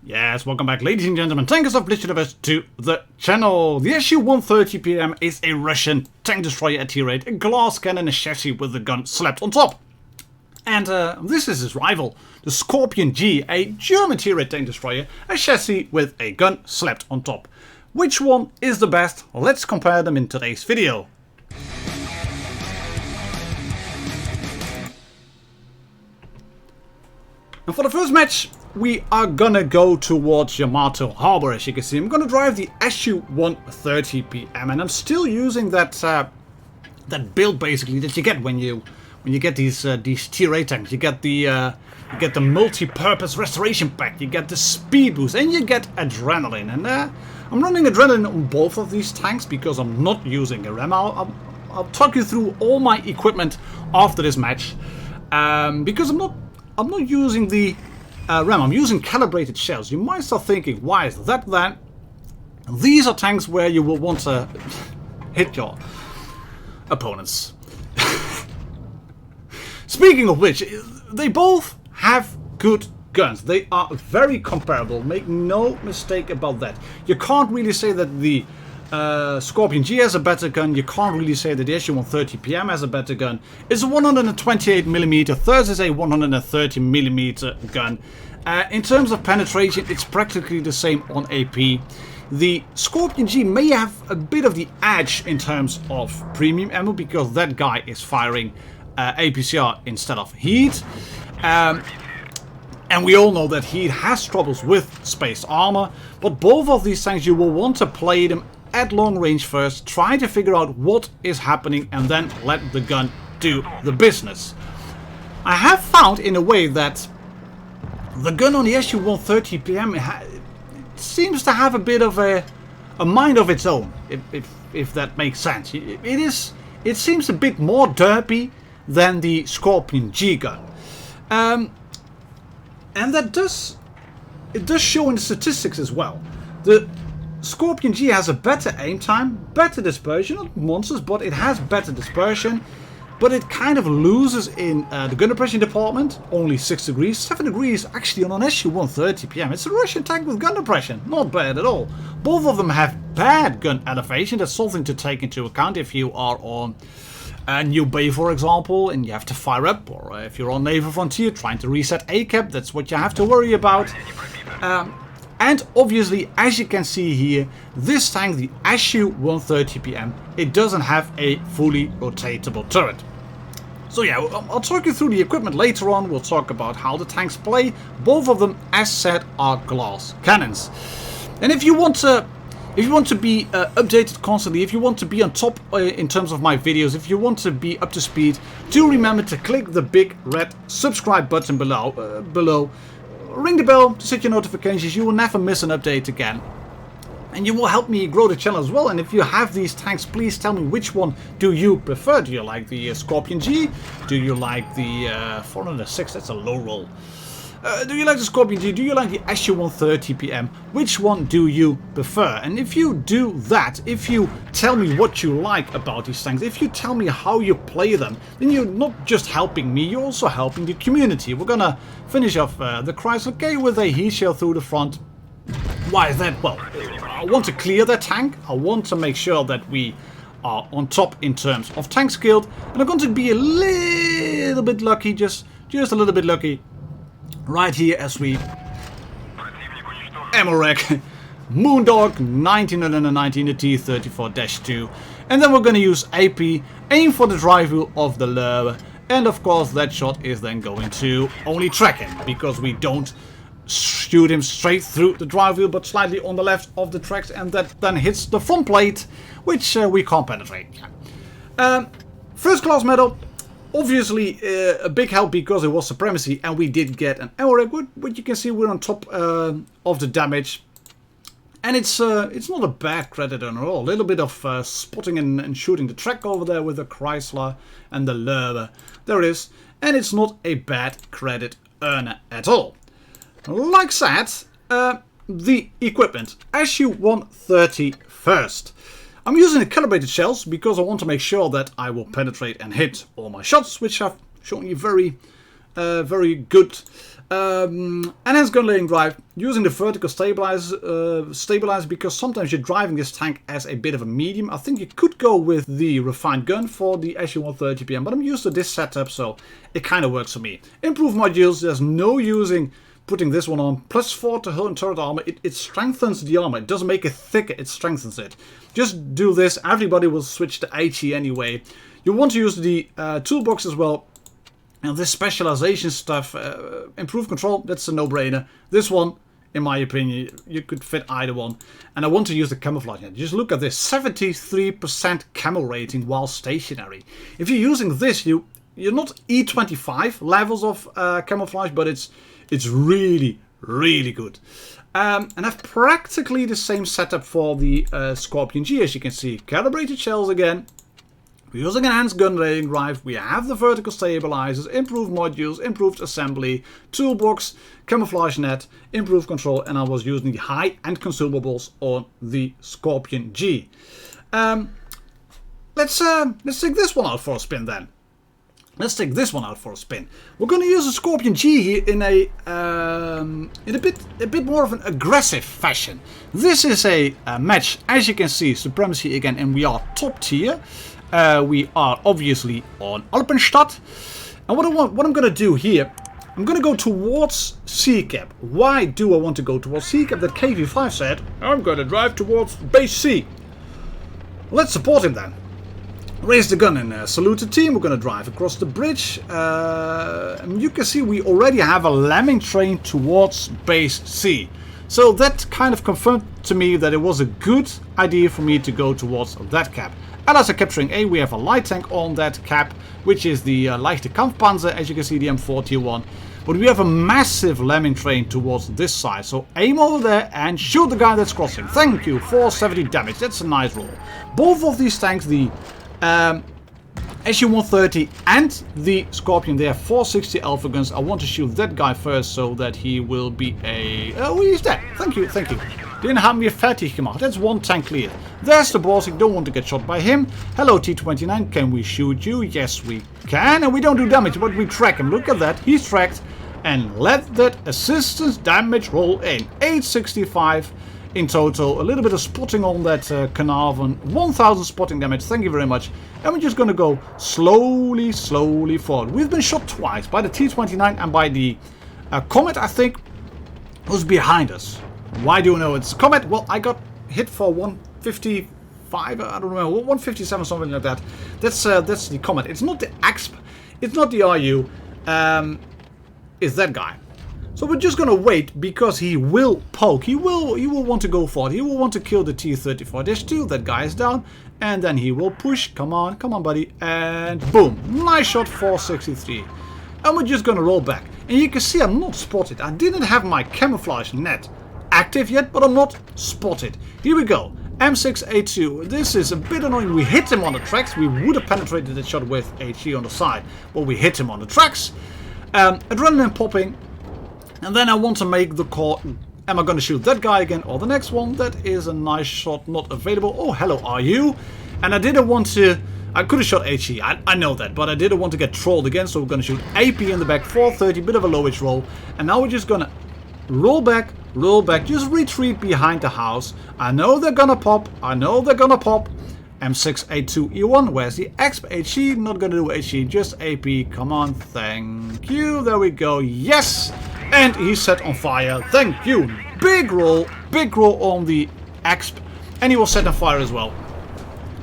Yes, welcome back, ladies and gentlemen, tankers of Blitz Universe to the channel. The SU-130PM is a Russian tank destroyer at tier 8, a glass cannon, a chassis with the gun slapped on top. And this is his rival, the Skorpion G, a German tier 8 tank destroyer, a chassis with a gun slapped on top. Which one is the best? Let's compare them in today's video. And for the first match, we are gonna go towards Yamato Harbor. As you can see, I'm gonna drive the SU-130PM, and I'm still using that that build basically that you get when you get these tier 8 tanks. You get the multi-purpose restoration pack, you get the speed boost, and you get adrenaline. And I'm running adrenaline on both of these tanks because I'm not using a RAM. I'll talk you through all my equipment after this match, because I'm not using the RAM, I'm using calibrated shells. You might start thinking, why is that then? These are tanks where you will want to hit your opponents. Speaking of which, they both have good guns. They are very comparable, make no mistake about that. You can't really say that the Skorpion G has a better gun. You can't really say that the SU-130PM has a better gun. It's a 128mm, theirs is a 130mm gun. In terms of penetration, it's practically the same on AP. The Skorpion G may have a bit of the edge in terms of premium ammo because that guy is firing APCR instead of heat. And we all know that heat has troubles with spaced armor, but both of these tanks you will want to play them at long range first, try to figure out what is happening and then let the gun do the business. I have found in a way that the gun on the SU-130PM seems to have a bit of a mind of its own, if that makes sense. It seems a bit more derpy than the Skorpion G gun. And that does show in the statistics as well. The Skorpion G has a better aim time, better dispersion, not monsters, but it has better dispersion. But it kind of loses in the gun depression department, only 6 degrees, 7 degrees actually on an SU-130PM. It's a Russian tank with gun depression, not bad at all. Both of them have bad gun elevation, that's something to take into account if you are on a New Bay, for example, and you have to fire up, or if you're on Naval Frontier trying to reset ACAP, that's what you have to worry about. And obviously, as you can see here, this tank, the SU-130PM, it doesn't have a fully rotatable turret. So yeah, I'll talk you through the equipment later on. We'll talk about how the tanks play. Both of them, as said, are glass cannons. And if you want to be updated constantly, if you want to be on top in terms of my videos, if you want to be up to speed, do remember to click the big red subscribe button below. Ring the bell to set your notifications. You will never miss an update again. And you will help me grow the channel as well. And if you have these tanks, please tell me which one do you prefer. Do you like the Skorpion G? Do you like the 406? That's a low roll. Do you like the Skorpion G? Do you like the SU-130PM? Which one do you prefer? And if you do that, if you tell me what you like about these tanks, if you tell me how you play them, then you're not just helping me, you're also helping the community. We're gonna finish off the Chrysler K with a heat shield through the front. Why is that? Well, I want to clear that tank. I want to make sure that we are on top in terms of tank skill. And I'm going to be a little bit lucky, just a little bit lucky. Right here as we ammo rack Moondog 1919 the T34-2, and then we're going to use AP, aim for the drive wheel of the lower, and of course that shot is then going to only track him because we don't shoot him straight through the drive wheel but slightly on the left of the tracks, and that then hits the front plate, which we can't penetrate. First class medal. Obviously a big help because it was supremacy and we did get an ammo rack, but you can see we're on top of the damage. And it's not a bad credit at all. A little bit of spotting and shooting the track over there with the Chrysler and the Loewe. There it is. And it's not a bad credit earner at all. Like said, the equipment. SU-130 first. I'm using the calibrated shells because I want to make sure that I will penetrate and hit all my shots, which have shown you very good Enhanced gun laying drive, using the vertical stabilizer because sometimes you're driving this tank as a bit of a medium. I think you could go with the refined gun for the SU-130PM, but I'm used to this setup, so it kind of works for me. Improved modules, there's no using putting this one on. +4 to hull and turret armor, it strengthens the armor. It doesn't make it thicker, it strengthens it. Just do this, everybody will switch to HE anyway. You want to use the toolbox as well. And this specialization stuff, improved control, that's a no-brainer. This one, in my opinion, you could fit either one. And I want to use the camouflage net. Just look at this, 73% camo rating while stationary. If you're using this, you're not E25 levels of camouflage, but it's really, really good. And I've practically the same setup for the Skorpion G, as you can see. Calibrated shells again. We're using enhanced gun laying drive, we have the vertical stabilizers, improved modules, improved assembly, toolbox, camouflage net, improved control, and I was using the high-end consumables on the Skorpion G. Let's take this one out for a spin then. Let's take this one out for a spin. We're going to use the Skorpion G here in a bit more of an aggressive fashion. This is a match, as you can see, supremacy again, and we are top tier. We are obviously on Alpenstadt. And what I'm going to do here, I'm going to go towards C-cap. Why do I want to go towards C-cap? That KV5 said, I'm going to drive towards base C. Let's support him then. Raise the gun and salute the team. We're going to drive across the bridge. And you can see we already have a lemming train towards base C. So that kind of confirmed to me that it was a good idea for me to go towards that cap. Allies are capturing A, we have a light tank on that cap, which is the leichte Kampfpanzer, as you can see, the M4 Tier 1. But we have a massive lemming train towards this side, so aim over there and shoot the guy that's crossing. Thank you, 470 damage, that's a nice roll. Both of these tanks, the SU-130 and the Skorpion, they have 460 alpha guns. I want to shoot that guy first so that he will be a... Oh, he's dead. Thank you, thank you. Den haben wir fertig gemacht. That's one tank clear. There's the boss. You don't want to get shot by him. Hello, T-29. Can we shoot you? Yes, we can. And we don't do damage, but we track him. Look at that. He's tracked. And let that assistance damage roll in. 865 in total. A little bit of spotting on that Carnarvon. 1000 spotting damage. Thank you very much. And we're just going to go slowly, slowly forward. We've been shot twice by the T-29 and by the Comet, I think, who's behind us. Why do you know it's a Comet? Well, I got hit for 155, I don't know, 157, something like that. That's the Comet. It's not the AXP, it's not the RU, it's that guy. So we're just gonna wait because he will poke. He will want to go for it. He will want to kill the T-34-2. That guy is down, and then he will push. Come on, buddy, and boom! Nice shot, 463. And we're just gonna roll back. And you can see I'm not spotted. I didn't have my camouflage net active yet, but I'm not spotted. Here we go. M6A2. This is a bit annoying. We hit him on the tracks. We would have penetrated the shot with HE on the side, but we hit him on the tracks. Adrenaline popping. And then I want to make the call. Am I going to shoot that guy again or the next one? That is a nice shot, not available. Oh, hello, are you? And I didn't want to... I could have shot HE, I know that, but I didn't want to get trolled again, so we're going to shoot AP in the back, 430, bit of a lowish roll. And now we're just going to roll back, just retreat behind the house. I know they're gonna pop, M6A2E1, where's the XP HE? Not gonna do HE, just AP, come on, thank you, there we go, yes! And he's set on fire, thank you! Big roll on the XP, and he was set on fire as well.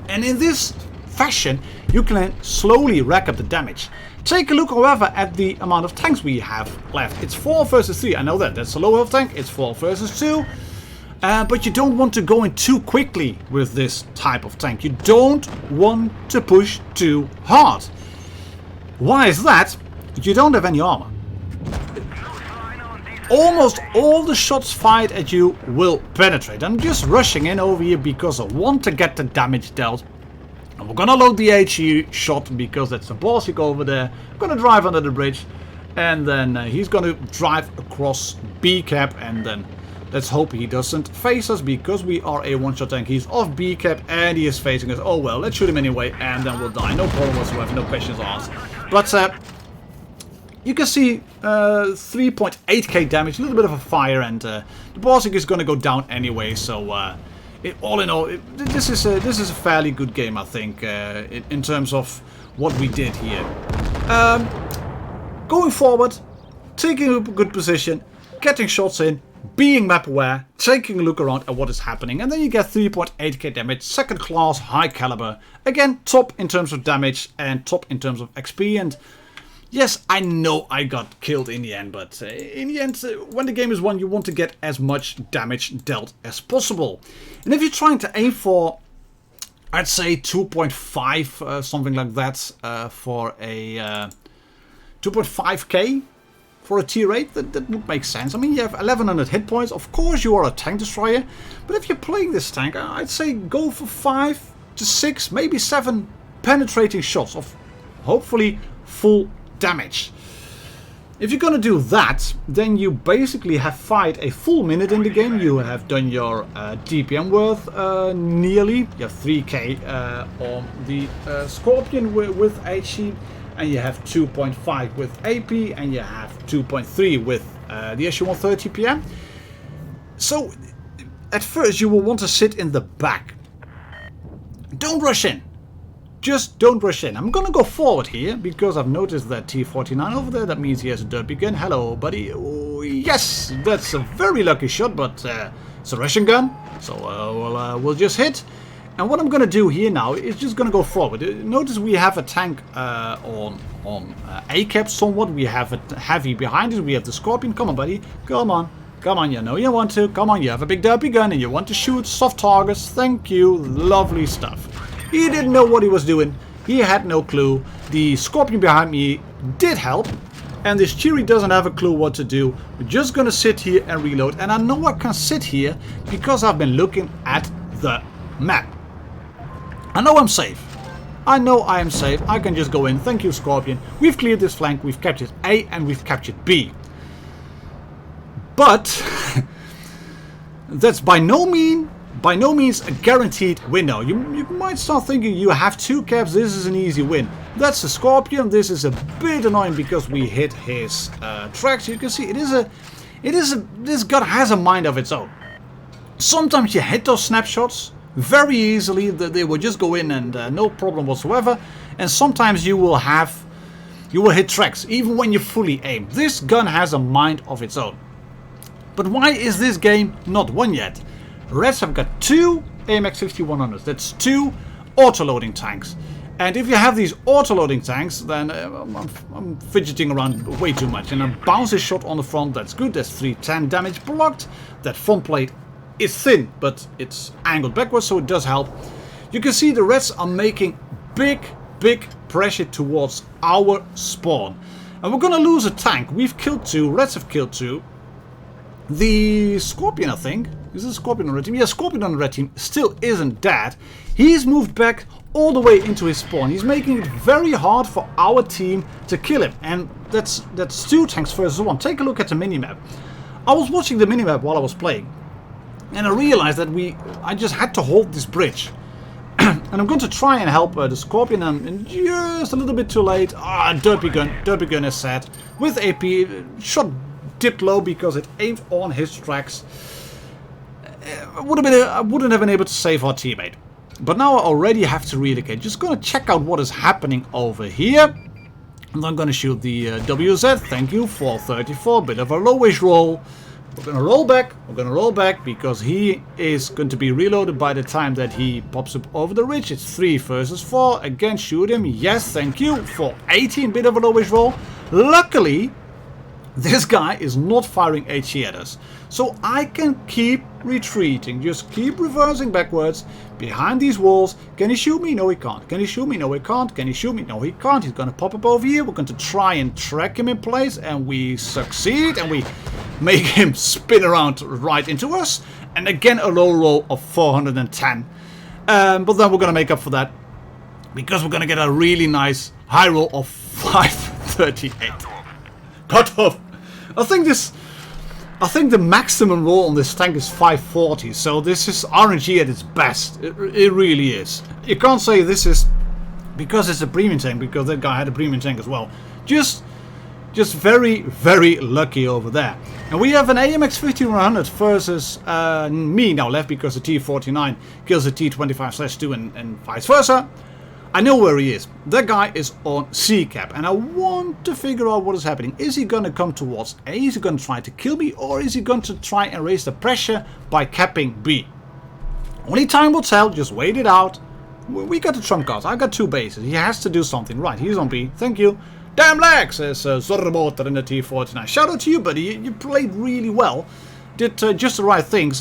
And in this fashion, you can slowly rack up the damage. Take a look, however, at the amount of tanks we have left. It's 4 versus 3. I know that's a low health tank. It's 4 versus 2. But you don't want to go in too quickly with this type of tank. You don't want to push too hard. Why is that? You don't have any armor. Almost all the shots fired at you will penetrate. I'm just rushing in over here because I want to get the damage dealt. And we're gonna load the HE shot because that's the boss over there. I'm gonna drive under the bridge, and then he's gonna drive across B cap, and then let's hope he doesn't face us because we are a one-shot tank. He's off B cap and he is facing us. Oh well, let's shoot him anyway, and then we'll die. No problem whatsoever, no questions asked. But You can see 3.8k damage, a little bit of a fire, and the bossing is going to go down anyway. So all in all, this is a fairly good game, I think, in terms of what we did here. Going forward, taking a good position, getting shots in, being map aware, taking a look around at what is happening, and then you get 3.8k damage, second class, high caliber. Again, top in terms of damage and top in terms of XP. And yes, I know I got killed in the end, but in the end, when the game is won, you want to get as much damage dealt as possible. And if you're trying to aim for, I'd say 2.5, something like that, for a 2.5k for a tier 8, that would make sense. I mean, you have 1100 hit points. Of course, you are a tank destroyer, but if you're playing this tank, I'd say go for 5 to 6, maybe 7 penetrating shots of hopefully full damage. If you're gonna do that, then you basically have fired a full minute in the game. You have done your DPM worth nearly. You have 3k on the Skorpion with HE, and you have 2.5 with AP, and you have 2.3 with the SU-130PM. So at first you will want to sit in the back. Don't rush in. Just don't rush in. I'm gonna go forward here because I've noticed that T49 over there. That means he has a derpy gun. Hello, buddy. Oh, yes, that's a very lucky shot, but it's a Russian gun. So we'll just hit. And what I'm gonna do here now is just gonna go forward. Notice we have a tank on A-cap somewhat. We have a heavy behind it. We have the Skorpion. Come on, buddy. Come on. Come on, you know you want to. Come on, you have a big derpy gun and you want to shoot soft targets. Thank you. Lovely stuff. He didn't know what he was doing. He had no clue. The Skorpion behind me did help. And this Cheery doesn't have a clue what to do. We're just gonna sit here and reload. And I know I can sit here because I've been looking at the map. I know I'm safe. I know I am safe. I can just go in. Thank you, Skorpion. We've cleared this flank. We've captured A and we've captured B. But that's by no means a guaranteed win now. You might start thinking you have 2 caps, this is an easy win. That's a Skorpion. This is a bit annoying because we hit his tracks. You can see this gun has a mind of its own. Sometimes you hit those snapshots very easily, they will just go in and no problem whatsoever. And sometimes you will hit tracks even when you fully aim. This gun has a mind of its own. But why is this game not won yet? Reds have got 2 AMX 5100s. That's 2 auto-loading tanks. And if you have these auto-loading tanks, then I'm fidgeting around way too much. And a bouncy shot on the front, that's good. That's 310 damage blocked. That front plate is thin, but it's angled backwards, so it does help. You can see the Reds are making big pressure towards our spawn. And we're gonna lose a tank. We've killed 2. Reds have killed 2. The Skorpion, I think. Is it Skorpion on the red team? Yeah, Skorpion on the red team still isn't dead. He's moved back all the way into his spawn. He's making it very hard for our team to kill him. And that's 2 tanks versus 1. Take a look at the minimap. I was watching the minimap while I was playing. And I realized that I just had to hold this bridge. And I'm going to try and help the Skorpion. And just a little bit too late. Derpy gun is set. With AP, shot dipped low because it aimed on his tracks. I wouldn't have been able to save our teammate. But now I already have to relocate. Just gonna check out what is happening over here. And I'm gonna shoot the WZ. Thank you, 434. Bit of a lowish roll. We're gonna roll back. We're gonna roll back because he is going to be reloaded by the time that he pops up over the ridge. It's 3 versus 4. Again, shoot him. Yes, thank you. 418. Bit of a lowish roll. Luckily, this guy is not firing HE at us. So I can keep retreating. Just keep reversing backwards behind these walls. Can he shoot me? No, he can't. Can he shoot me? No, he can't. Can he shoot me? No, he can't. He's going to pop up over here. We're going to try and track him in place. And we succeed. And we make him spin around right into us. And again, a low roll of 410. But then we're going to make up for that. Because we're going to get a really nice high roll of 538. Cut off. I think the maximum roll on this tank is 540. So this is RNG at its best. It really is. You can't say this is because it's a premium tank, because that guy had a premium tank as well. Just Just very, very lucky over there. And we have an AMX 5100 versus me now left because the T49 kills the T25/2 and vice versa. I know where he is. That guy is on C cap, and I want to figure out what is happening. Is he going to come towards A? Is he going to try to kill me? Or is he going to try and raise the pressure by capping B? Only time will tell. Just wait it out. We got the trump cards. I got 2 bases. He has to do something. Right, he's on B. Thank you. Damn lag, says Zorremotor in the T49. Shout out to you, buddy. You played really well. Did just the right things.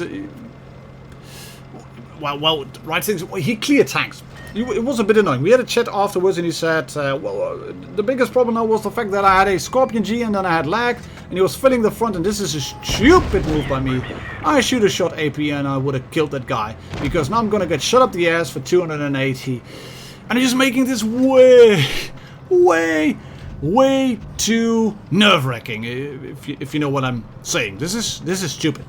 Well, right things. He cleared tanks. It was a bit annoying. We had a chat afterwards and he said, well, the biggest problem now was the fact that I had a Skorpion G and then I had lag and he was filling the front and this is a stupid move by me. I should have shot AP and I would have killed that guy because now I'm going to get shot up the ass for 280 and I'm just making this way too nerve-wracking, if you know what I'm saying. This is stupid.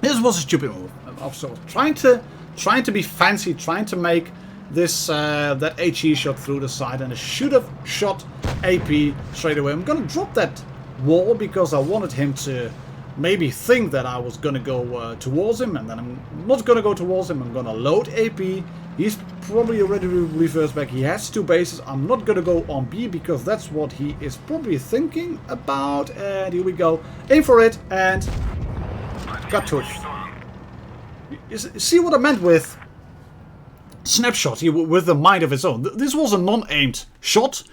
This was a stupid move. I'm also trying to be fancy, trying to make this that HE shot through the side, and I should have shot AP straight away. I'm gonna drop that wall because I wanted him to maybe think that I was gonna go towards him, and then I'm not gonna go towards him. I'm gonna load AP. He's probably already reverse back. He has 2 bases. I'm not gonna go on B because that's what he is probably thinking about. And here we go. Aim for it and got touched. See what I meant with snapshot here with the mind of its own. This was a non-aimed shot,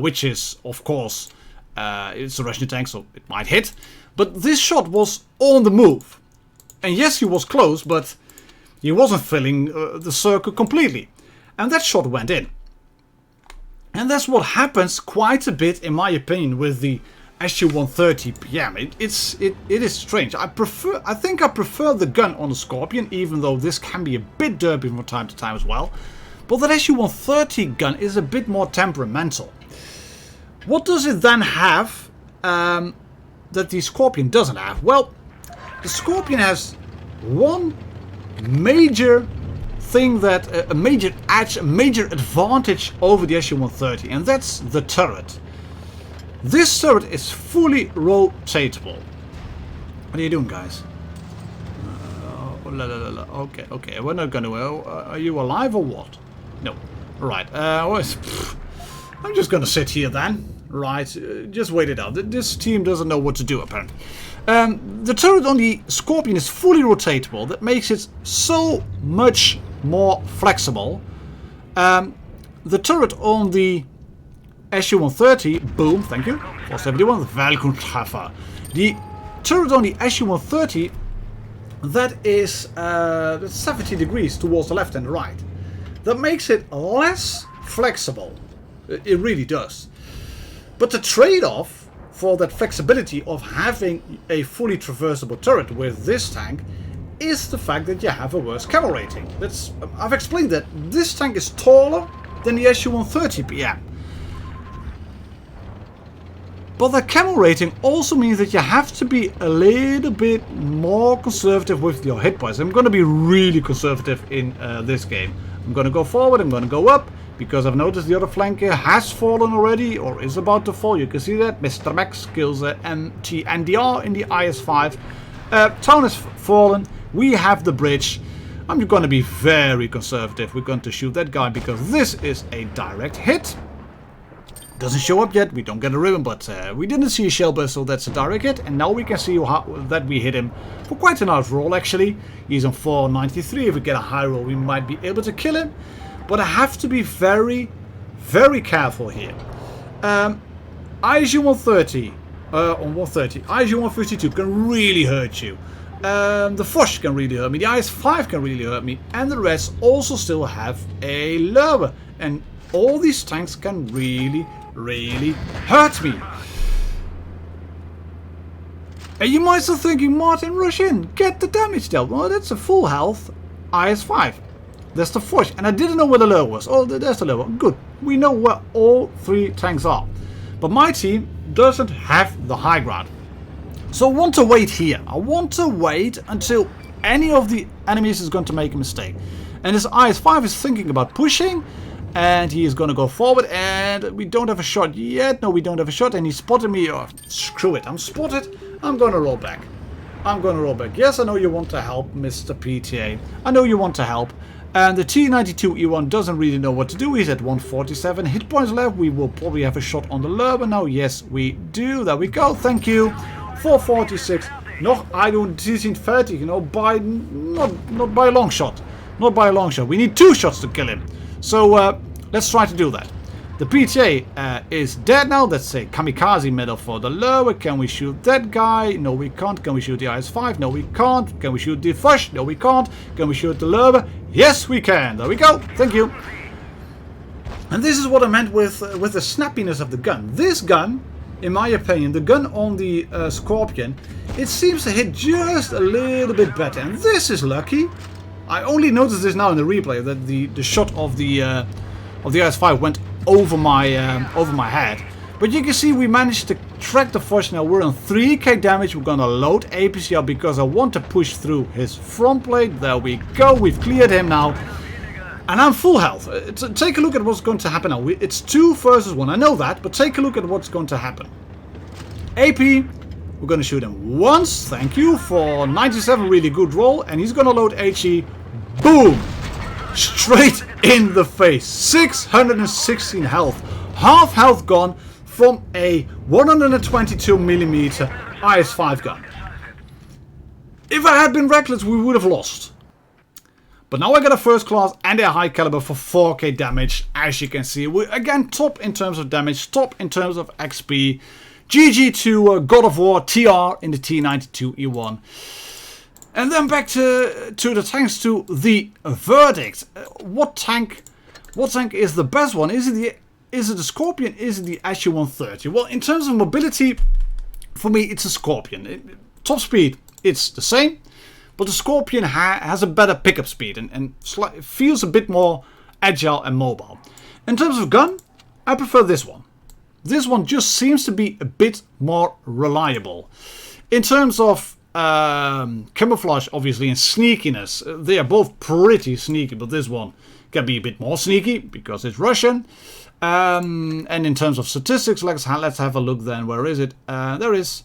which is, of course, it's a Russian tank, so it might hit. But this shot was on the move. And yes, he was close, but he wasn't filling the circle completely. And that shot went in. And that's what happens quite a bit, in my opinion, with the SU-130PM. It is strange. I think I prefer the gun on the Skorpion, even though this can be a bit derpy from time to time as well. But that SU-130 gun is a bit more temperamental. What does it then have that the Skorpion doesn't have? Well, the Skorpion has one major thing that a major edge, a major advantage over the SU-130, and that's the turret. This turret is fully rotatable. What are you doing, guys? Okay, we're not gonna. Are you alive or what? No. Right. I'm just gonna sit here then. Right. Just wait it out. This team doesn't know what to do apparently. The turret on the Skorpion is fully rotatable. That makes it so much more flexible. The turret on the SU-130, boom, thank you, 471, welcome treffer. The turret on the SU-130, that is 70 degrees towards the left and the right. That makes it less flexible. It really does. But the trade-off for that flexibility of having a fully traversable turret with this tank is the fact that you have a worse camo rating. I've explained that this tank is taller than the SU-130PM. But the camo rating also means that you have to be a little bit more conservative with your hit points. I'm going to be really conservative in this game. I'm going to go forward, I'm going to go up, because I've noticed the other flanker has fallen already, or is about to fall. You can see that. Mr. Max kills MTNDR in the IS-5. Town has fallen. We have the bridge. I'm going to be very conservative. We're going to shoot that guy because this is a direct hit. Doesn't show up yet, we don't get a ribbon, but we didn't see a shell burst, so that's a direct hit. And now we can see that we hit him for quite a nice roll actually. He's on 493, if we get a high roll we might be able to kill him. But I have to be very, very careful here. ISU-130 on 130, ISU-152 can really hurt you. The Foch can really hurt me, the IS-5 can really hurt me, and the rest also still have a lower. And all these tanks can really hurt me. And you might still thinking, Martin, rush in, get the damage dealt. Well, that's a full health IS-5. That's the Foch, and I didn't know where the lower was. Oh, there's the lower. Good. We know where all 3 tanks are. But my team doesn't have the high ground. So I want to wait here. I want to wait until any of the enemies is going to make a mistake. And this IS-5 is thinking about pushing. And he is going to go forward, and we don't have a shot yet. No, we don't have a shot, and he spotted me. Oh, screw it, I'm spotted. I'm going to roll back. I'm going to roll back. Yes, I know you want to help, Mr. PTA. I know you want to help. And the T-92E1 doesn't really know what to do. He's at 147 hit points left. We will probably have a shot on the Lurber now. Yes, we do. There we go. Thank you. 446. Nog 130, you know, by not by a long shot. Not by a long shot. We need 2 shots to kill him. So let's try to do that. The PTA is dead now. That's a kamikaze medal for the Lurber. Can we shoot that guy? No, we can't. Can we shoot the IS-5? No, we can't. Can we shoot the Fush? No, we can't. Can we shoot the Lurber? Yes, we can. There we go. Thank you. And this is what I meant with the snappiness of the gun. This gun, in my opinion, the gun on the Skorpion, it seems to hit just a little bit better. And this is lucky. I only noticed this now in the replay, that the shot of the IS-5 went over my head. But you can see we managed to track the Fush now. We're on 3k damage. We're gonna load APCR because I want to push through his front plate. There we go. We've cleared him now. And I'm full health. Take a look at what's going to happen now. It's 2 versus 1. I know that, but take a look at what's going to happen. AP, we're going to shoot him once. Thank you for 97. Really good roll. And he's going to load HE. Boom! Straight in the face. 616 health. Half health gone from a 122mm IS-5 gun. If I had been reckless, we would have lost. But now I got a first class and a high caliber for 4k damage. As you can see, we're again top in terms of damage, top in terms of XP. GG to God of War TR in the T-92E1. And then back to the tanks, to the verdict. What tank is the best one? Is it the Skorpion? Is it the SU-130? Well, in terms of mobility, for me, it's a Skorpion. Top speed, it's the same. But the Skorpion has a better pickup speed and feels a bit more agile and mobile. In terms of gun, I prefer this one. This one just seems to be a bit more reliable. In terms of camouflage, obviously, and sneakiness, they are both pretty sneaky, but this one can be a bit more sneaky because it's Russian. And in terms of statistics, let's have a look then. Where is it? There is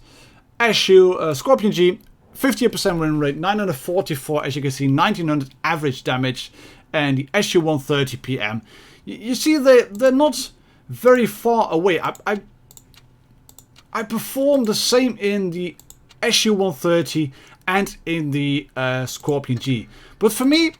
Skorpion G. 58% win rate, 944, as you can see, 1900 average damage, and the SU-130PM. You see, they're not very far away. I perform the same in the SU-130 and in the Skorpion G. But for me,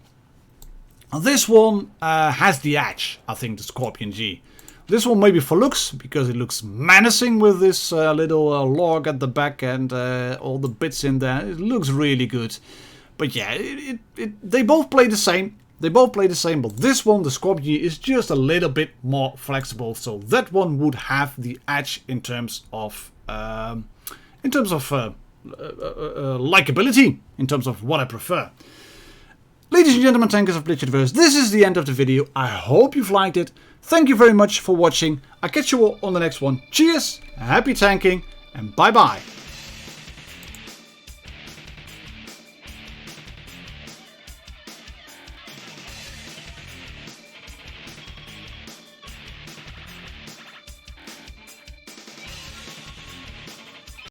this one has the edge, I think, the Skorpion G. This one maybe for looks, because it looks menacing with this little log at the back and all the bits in there. It looks really good. But yeah, they both play the same. They both play the same, but this one, the Skorpion G, is just a little bit more flexible. So that one would have the edge in terms of likability, in terms of what I prefer. Ladies and gentlemen, tankers of Blitzverse, this is the end of the video. I hope you've liked it. Thank you very much for watching. I'll catch you all on the next one. Cheers, happy tanking, and bye bye.